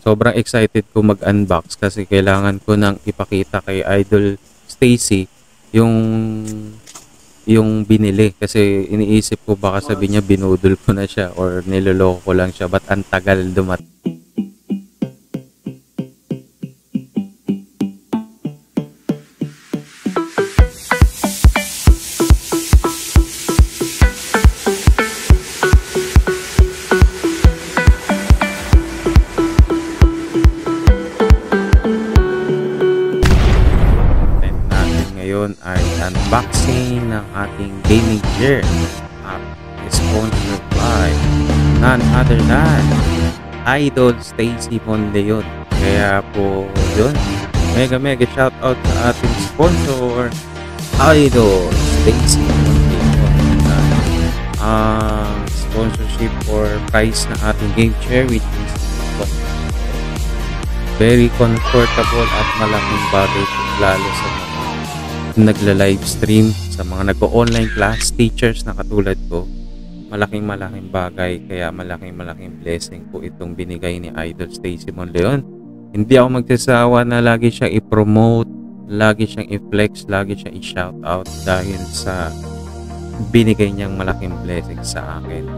sobrang excited ko mag-unbox kasi kailangan ko nang ipakita kay Idol Stacy yung binili kasi iniisip ko baka sabi niya binudol ko na siya or niloloko ko lang siya, ba't ang tagal dumating. Ay unboxing ng ating gaming chair at sponsored by none other than Idol Stacy Monleon. Kaya po yun, mega shout out sa ating sponsor Idol Stacy Monleon. Sponsorship for price na ating game chair, which is very comfortable at malaking bagay lalo sa mga nagla-live stream, sa mga nag-online class teachers na katulad ko. Malaking bagay, kaya malaking blessing po itong binigay ni Idol Stacy Monleon. Hindi ako magsasawa na lagi siyang i-promote, lagi siyang i-flex, lagi siyang i-shout out dahil sa binigay niyang malaking blessing sa akin.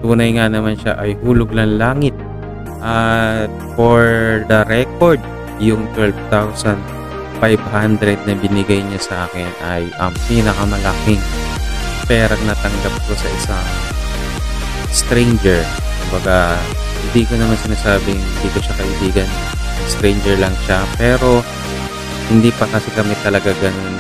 Tunay nga naman siya ay hulog ng langit. At for the record, yung 12,500 na binigay niya sa akin ay ang pinakamalaking perang natanggap ko sa isang stranger. Kumbaga, hindi ko naman sinasabing hindi ko siya kaibigan, stranger lang siya, pero hindi pa kasi kami talaga ganun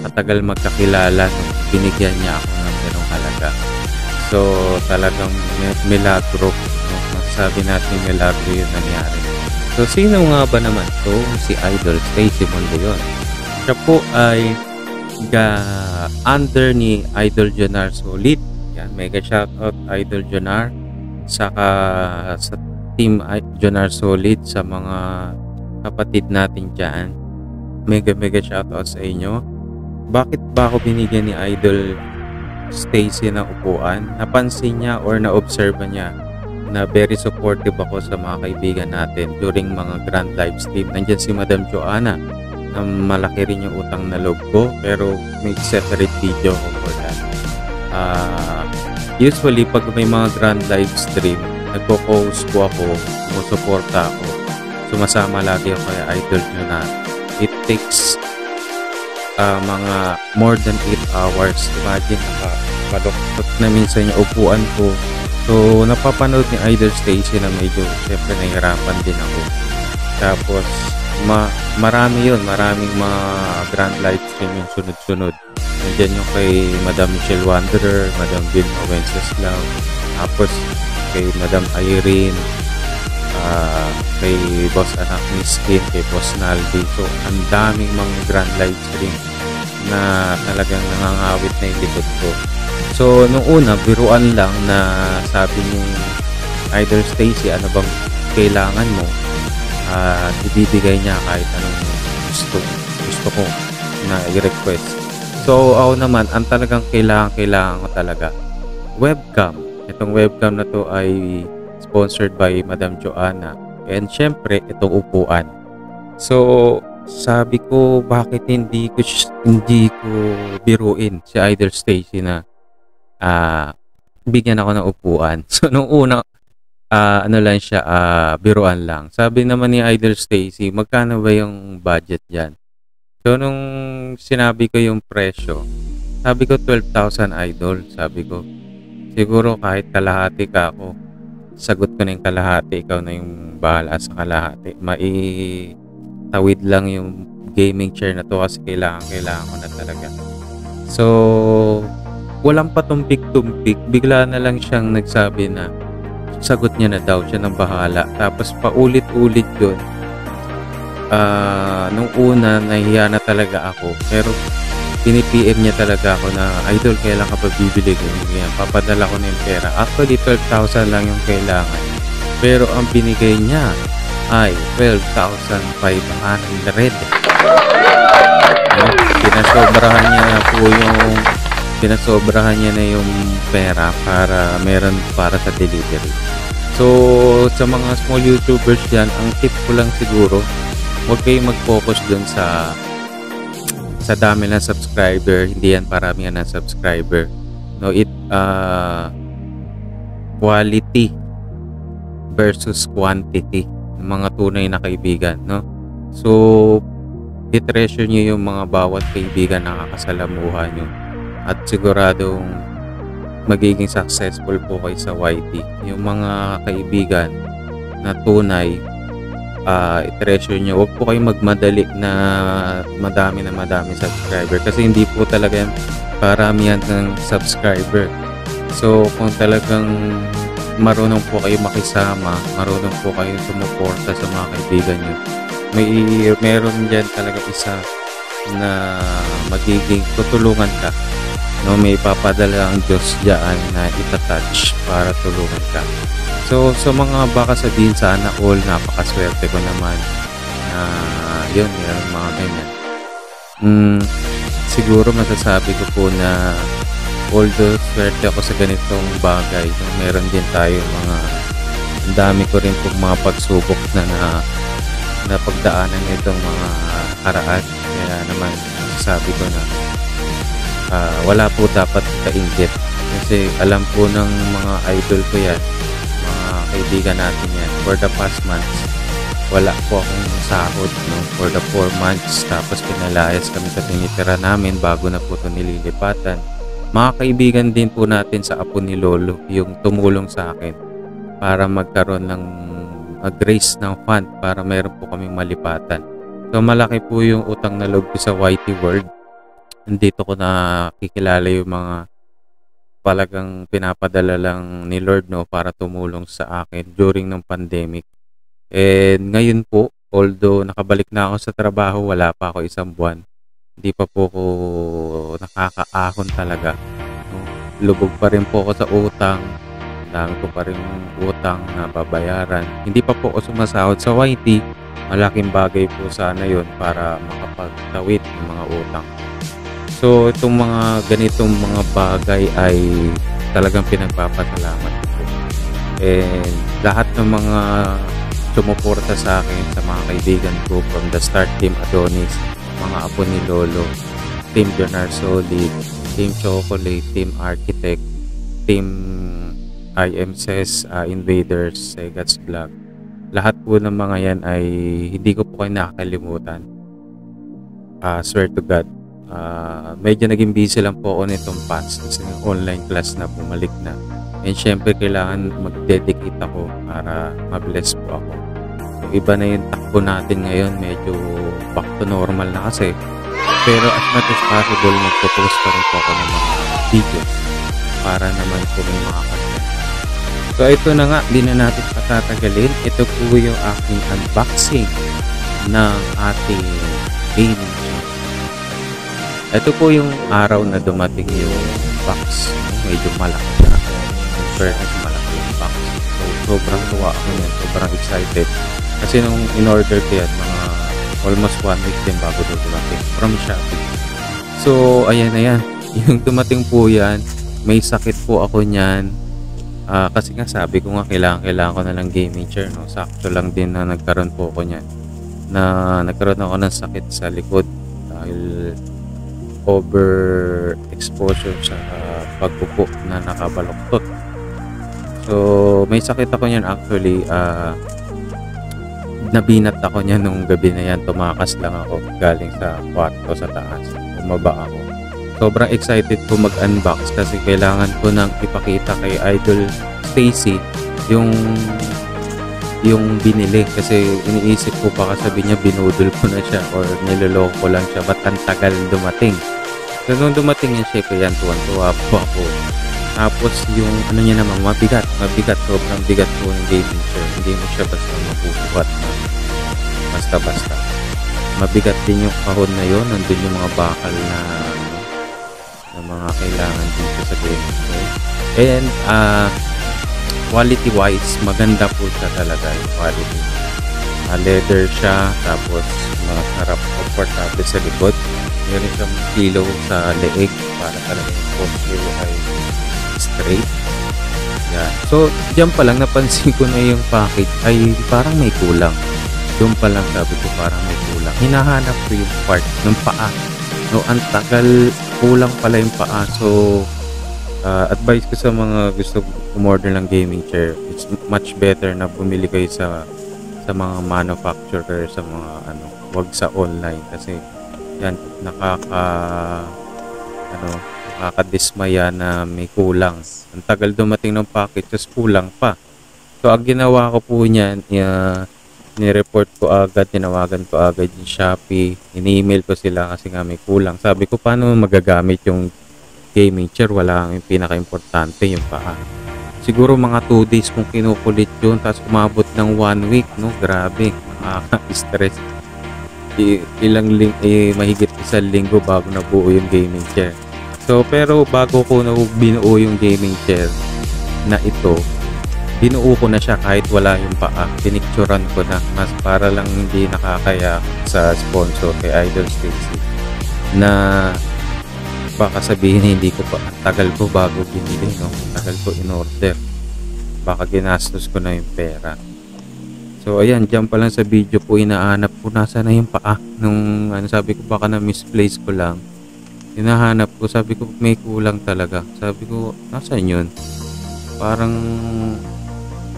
matagal magkakilala nung binigyan niya ako ng merong halaga. So talagang milagro, no? Masasabi natin milagro yun nangyari. So, sino nga ba naman to? Si Idol Stacy Monleon. Siya po ay under ni Idol Jonar Solid. Yan, mega shoutout Idol Jonar. Saka sa team Jonar Solid, sa mga kapatid natin dyan. Mega shoutout sa inyo. Bakit ba ako binigyan ni Idol Stacy ng upuan? Napansin niya or na-observe niya na very supportive ako sa mga kaibigan natin during mga grand live stream. Nandiyan si Madam Joanna na malaki rin yung utang na loob ko, pero may separate video ko for that. Usually pag may mga grand live stream, nagpo-post ko ako, sumusuporta ako, sumasama lagi ako kay Idol na it takes mga more than 8 hours. Imagine, paluktot na minsan yung upuan ko. So, napapanood ni Idol Stacy na medyo siyempre nahihirapan din ako. Tapos, maraming mga grand live stream yung sunod-sunod. Nandiyan yung kay Madam Michelle Wanderer, Madam Vilma Wenceslao, tapos kay Madam Irene, kay Boss Anak Miskin, kay Boss Naldi. So, ang daming mga grand live stream na talagang nangangawit na yung likod ko. So, nung una, biruan lang na sabi yung Idol Stacy, ano bang kailangan mo? Ibibigay niya kahit anong gusto ko na i-request. So, ako naman, ang talagang kailangan ko talaga, webcam. Itong webcam na to ay sponsored by Madam Joanna. And syempre, itong upuan. So, sabi ko, bakit hindi ko biruin si Idol Stacy na bigyan ako ng upuan. So, nung una, ano lang siya, biruan lang. Sabi naman ni Idol Stacy, magkano ba yung budget dyan? So, nung sinabi ko yung presyo, sabi ko 12,000 Idol. Sabi ko, siguro kahit kalahati ka ako, sagot ko na yung kalahati, ikaw na yung bahala sa kalahati. Maitawid lang yung gaming chair na to kasi kailangan ko na talaga. So, walang patumpik-tumpik, bigla na lang siyang nagsabi na sagot niya na daw, siya nang bahala. Tapos paulit-ulit yun. Nung una, nahihiya na talaga ako. Pero pinipm niya talaga ako na, Idol, kailan ka pa bibili ko? Papadala ko na yung pera. Actually, 12,000 lang yung kailangan. Pero ang binigay niya ay 12,500. Pinasobrahan niya na yung pera para meron para sa delivery. So, sa mga small YouTubers yan, ang tip ko lang siguro, huwag kayong mag-focus dun sa dami ng subscriber. Hindi yan paramihan ng subscriber. No, quality versus quantity ng mga tunay na kaibigan, no? So, i-treasure nyo yung mga bawat kaibigan na kakasalamuhan nyo at siguradong magiging successful po kayo sa YT. Yung mga kaibigan na tunay, i-treasure nyo. Huwag po kayo magmadali na madami subscriber kasi hindi po talaga yan paramihan ng subscriber. So, kung talagang marunong po kayo makisama, marunong po kayo sumuporta sa mga kaibigan nyo, meron dyan talaga isa na magiging tutulungan ka, no? May papadala ang Diyos dyan na itatouch para tulungan ka. So, sa mga baka sabihin sana all, napakaswerte ko naman na yun, meron mga ganyan. Siguro masasabi ko po na although swerte ako sa ganitong bagay, no, meron din tayo mga ang dami ko rin pong mga pagsubok na pagdaanan nitong mga karaan. Kaya naman sabi ko na wala po dapat kainggit kasi alam po ng mga idol ko yan, mga kaibigan natin yan, for the past months wala po akong sahod, no? For the 4 months tapos pinalayas kami sa tinitira namin bago na po ito nililipatan. Mga kaibigan din po natin sa apo ni Lolo yung tumulong sa akin para magkaroon ng mag-raise ng fund para meron po kaming malipatan. So malaki po yung utang na loob ko sa YT World. Dito ko nakikilala yung mga talagang pinapadala lang ni Lord, no, para tumulong sa akin during ng pandemic. And ngayon po, although nakabalik na ako sa trabaho, wala pa ako 1 buwan. Hindi pa po ako nakakaahon talaga. No? Lubog pa rin po ako sa utang. Dami ko pa rin utang na babayaran. Hindi pa po ako sumasahod sa YT. Malaking bagay po sana yun para makapagtawid ng mga utang. So, itong mga ganitong mga bagay ay talagang pinagpapasalamat ko. And lahat ng mga sumuporta sa akin, sa mga kaibigan ko from the start, Team Adonis, mga apo ni Lolo, Team Jonar Solid, Team Chocolate, Team Architect, Team IMSS, Invaders, Segats Vlog. Lahat po ng mga yan ay hindi ko po kayo nakakalimutan. Swear to God. Medyo naging busy lang po ako nitong past kasi online class na bumalik na. And syempre kailangan mag-dedicate ako para ma-bless po ako. So, iba na yung takbo natin ngayon. Medyo back to normal na kasi. Pero as much as possible, magpo-post pa rin po ako ng mga videos para naman po may makakasya. So ito na nga, di na natin patatagalin. Ito po yung aking unboxing ng ating gaming. Ito po yung araw na dumating yung box. Medyo malaki na. Fairness, malaki yung box. So, sobrang tuwa ako yan. Sobrang excited. Kasi nung in-order ko yan, mga almost 1 week din bago doon dumating. From Shopee. So, ayan na yan. Yung dumating po yan, may sakit po ako niyan. Kasi nga sabi ko nga, kailangan ko na lang gaming chair. No? Sakto lang din na nagkaroon po ako niyan. Na nagkaroon ako ng sakit sa likod. Dahil overexposure sa pagpupo na nakabaloktot. So, may sakit ako niyan actually. Nabinat ako niyan nung gabi na yan. Tumakas lang ako galing sa kwarto sa taas. Bumaba ako. Sobrang excited ko mag-unbox kasi kailangan ko nang ipakita kay Idol Stacy yung binili kasi iniisip ko baka sabi niya binudol ko na siya or niloloko ko lang siya, ba't ang tagal dumating. So nung dumating yan, syempre yan, tuwan-tuwa po ako. Tapos yung ano niya naman, mabigat, sobrang bigat po ng gaming chair. Hindi mo siya basta mabubuhat na basta-basta. Mabigat din yung kahon na yun, nandun yung mga bakal na mga kailangan dito sa gaming chair. And quality wise, maganda po siya talaga yung quality. Leather siya, tapos masarap, comfortable sa likod. Meron siyang pillow sa leeg para talaga yung posture ay straight. Yan. So, diyan pa lang napansin ko na yung package ay parang may kulang. Doon pa lang sabi ko parang may kulang. Hinahanap ko yung part ng paa. No, ang tagal, kulang pala yung paa. So, advice ko sa mga gusto umorder ng gaming chair, it's much better na bumili kayo sa mga manufacturer, sa mga ano, wag sa online kasi yan nakakadismaya na may kulang. Ang tagal dumating ng package, tapos kulang pa. So, ang ginawa ko po niyan, ni-report ko agad, tinawagan ko agad yung Shopee, ini-email ko sila kasi nga may kulang. Sabi ko, paano magagamit yung gaming chair? Wala yung pinaka-importante, yung paa. Siguro mga 2 days kung kinukulit yun, tapos umabot ng 1 week, no? Grabe, nakaka-stress. Mahigit 1 linggo bago nabuo yung gaming chair. So, pero bago ko binuo yung gaming chair na ito, binuo ko na siya kahit wala yung paa. Pinicturan ko na, mas para lang hindi nakakaya sa sponsor kay Idol Stacy na baka sabihin hindi ko pa, ang tagal ko bago binili, no? Tagal ko in order. Baka ginastos ko na yung pera. So, ayan, dyan pa lang sa video po, inaanap ko nasa na yung paa. Nung sabi ko baka na misplace ko lang. Hinahanap ko, sabi ko may kulang talaga. Sabi ko, nasaan yun? Parang,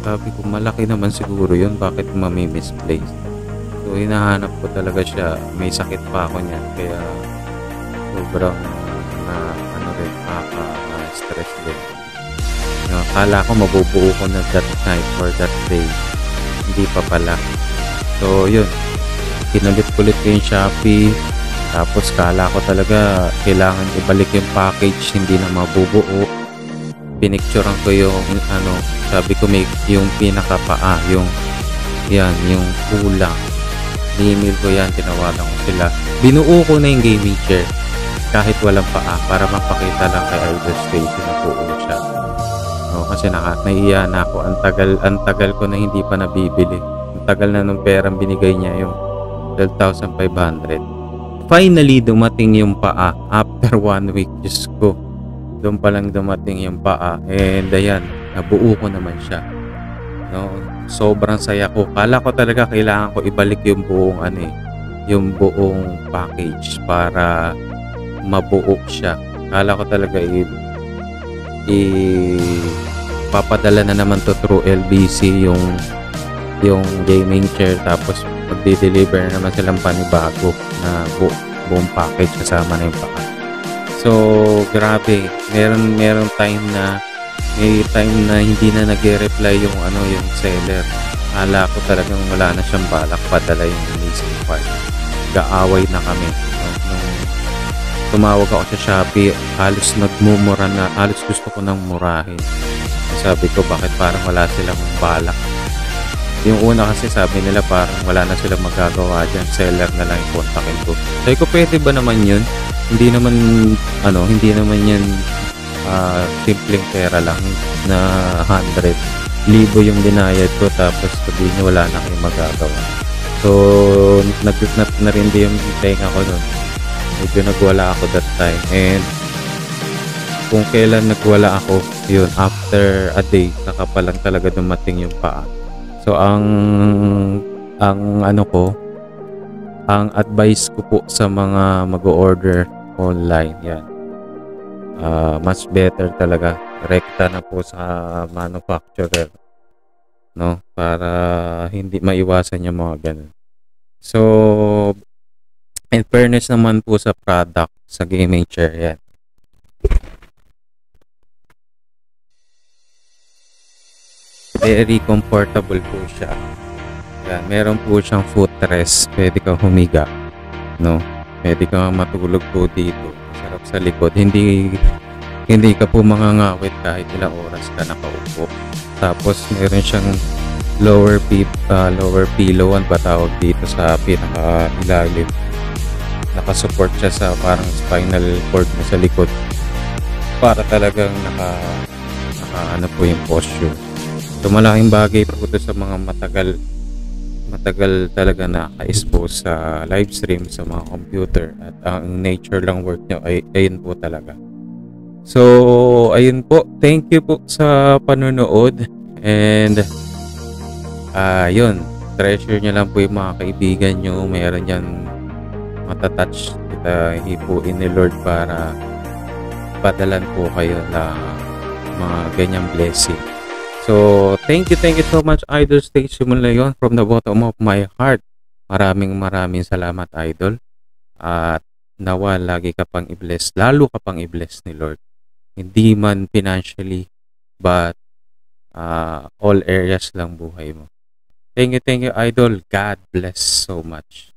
sabi ko malaki naman siguro yun, bakit misplace? So, hinahanap ko talaga siya. May sakit pa ako niyan, kaya sobrang stress din. Akala ko mabubuo ko na that night or that day. Hindi pa pala. So, yun. Kinulit-kulit ko yung Shopee. Tapos, kala ko talaga kailangan ibalik yung package. Hindi na mabubuo. Pinicturean ko yung sabi ko may yung pinakapaa. Yung kulang. Ni-email ko yan. Tinawagan ko sila. Binuo ko na yung gaming chair kahit walang paa para mapakita lang kay Idol Stacy na buo siya. No, kasi naiiya na ako. Ang tagal ko na hindi pa nabibili. Ang tagal na nung perang binigay niya, yung 12,500. Finally, dumating yung paa after 1 week. Diyos ko, doon pa lang dumating yung paa. And ayan, nabuo ko naman siya. No, sobrang saya ko. Kala ko talaga kailangan ko ibalik yung buong yung buong package para mabuo siya. Kala ko talaga papadala na naman to through LBC yung gaming chair, tapos magdi-deliver na naman silang panibago na buong package kasama na yung paa. So, grabe. Meron time na hindi na nag-reply yung seller. Kala ko talagang wala na siyang balak padala yung missing part. Gaaway na kami. Tumawag ako sa Shopee, halos nagmumura na, halos gusto ko nang murahin. Sabi ko, bakit parang wala silang balak? Yung una kasi sabi nila parang wala na silang magagawa dyan, seller na lang yung kontakin ko. Sabi ko, pwede ba naman yun? Hindi naman yan simpleng pera lang na 100,000 yung dinayad ko, tapos sabihin niya wala na kayong magagawa. So, narindi yung tenga ko nun. Medyo nagwala ako that time, and kung kailan nagwala ako, yun, after a day, saka pa lang talaga dumating yung paa. So, ang advice ko po sa mga mag-order online, yan, much better talaga, rekta na po sa manufacturer, no, para hindi maiwasan yung mga ganun. So, in fairness naman po sa product, sa gaming chair, yan. Very comfortable po siya. Yan, meron po siyang footrest. Pwede kang humiga, no? Pwede kang matulog po dito. Sarap sa likod. Hindi ka po mangangawit kahit ilang oras ka nakaupo. Tapos meron siyang lower pillow, ang batawag dito sa pinaka-ilalim. Nakasupport siya sa parang spinal cord mo sa likod para talagang naka po yung posture. So, malaking bagay po ito sa mga matagal talaga naka-expose sa live stream sa mga computer, at ang nature lang work nyo ay ayun po talaga. So, ayun po. Thank you po sa panonood. And, yun. Treasure nyo lang po yung mga kaibigan nyo. Meron yan matatouch kita hipuin ni Lord para padalan po kayo na mga ganyang blessing. So, thank you so much, Idol Stage Simulayon, from the bottom of my heart. Maraming salamat, Idol. At nawa lagi ka pang i-bless, lalo ka pang i-bless ni Lord. Hindi man financially, but all areas lang buhay mo. Thank you, Idol. God bless so much.